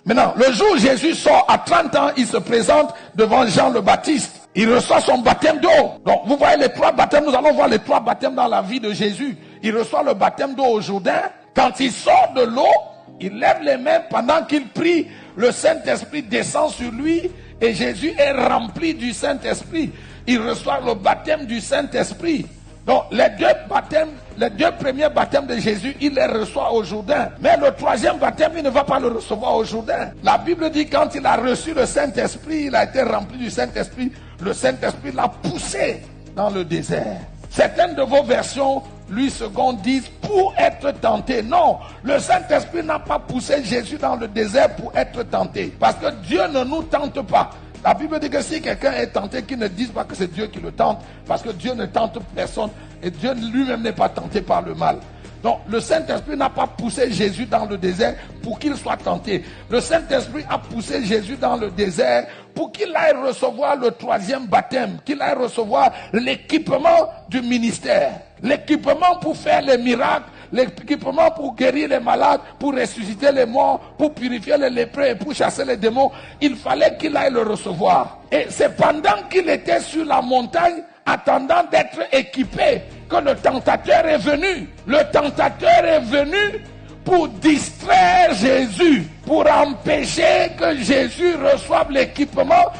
Maintenant, le jour où Jésus sort à 30 ans, il se présente devant Jean le Baptiste. Il reçoit son baptême d'eau. Donc, vous voyez les 3 baptêmes. Nous allons voir les 3 baptêmes dans la vie de Jésus. Il reçoit le baptême d'eau au Jourdain. Quand il sort de l'eau, il lève les mains pendant qu'il prie. Le Saint-Esprit descend sur lui et Jésus est rempli du Saint-Esprit. Il reçoit le baptême du Saint-Esprit. Donc, les 2 premiers baptêmes de Jésus, il les reçoit au Jourdain. Mais le 3e baptême, il ne va pas le recevoir au Jourdain. La Bible dit quand il a reçu le Saint-Esprit, il a été rempli du Saint-Esprit. Le Saint-Esprit l'a poussé dans le désert. Certaines de vos versions, lui second, disent pour être tenté. Non, le Saint-Esprit n'a pas poussé Jésus dans le désert pour être tenté. Parce que Dieu ne nous tente pas. La Bible dit que si quelqu'un est tenté, qu'il ne dise pas que c'est Dieu qui le tente, parce que Dieu ne tente personne et Dieu lui-même n'est pas tenté par le mal. Donc le Saint-Esprit n'a pas poussé Jésus dans le désert pour qu'il soit tenté. Le Saint-Esprit a poussé Jésus dans le désert pour qu'il aille recevoir le 3e baptême, qu'il aille recevoir l'équipement du ministère, l'équipement pour faire les miracles, l'équipement pour guérir les malades, pour ressusciter les morts, pour purifier les lépreux et pour chasser les démons. Il fallait qu'il aille le recevoir. Et c'est pendant qu'il était sur la montagne, attendant d'être équipé, que le tentateur est venu. Le tentateur est venu pour distraire Jésus, pour empêcher que Jésus reçoive l'équipement,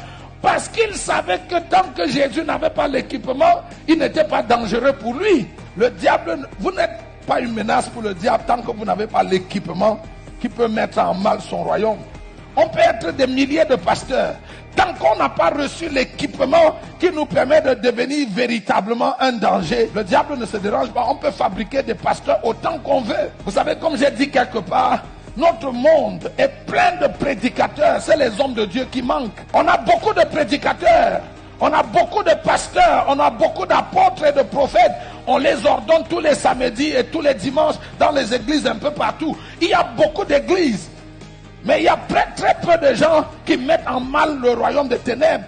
parce qu'il savait que tant que Jésus n'avait pas l'équipement, il n'était pas dangereux pour lui. Le diable, vous n'êtes pas une menace pour le diable tant que vous n'avez pas l'équipement qui peut mettre en mal son royaume. On peut être des milliers de pasteurs. Tant qu'on n'a pas reçu l'équipement qui nous permet de devenir véritablement un danger, le diable ne se dérange pas. On peut fabriquer des pasteurs autant qu'on veut. Vous savez, comme j'ai dit quelque part, notre monde est plein de prédicateurs. C'est les hommes de Dieu qui manquent. On a beaucoup de prédicateurs. On a beaucoup de pasteurs. On a beaucoup d'apôtres et de prophètes. On les ordonne tous les samedis et tous les dimanches dans les églises un peu partout. Il y a beaucoup d'églises. Mais il y a très peu de gens qui mettent en mal le royaume des ténèbres.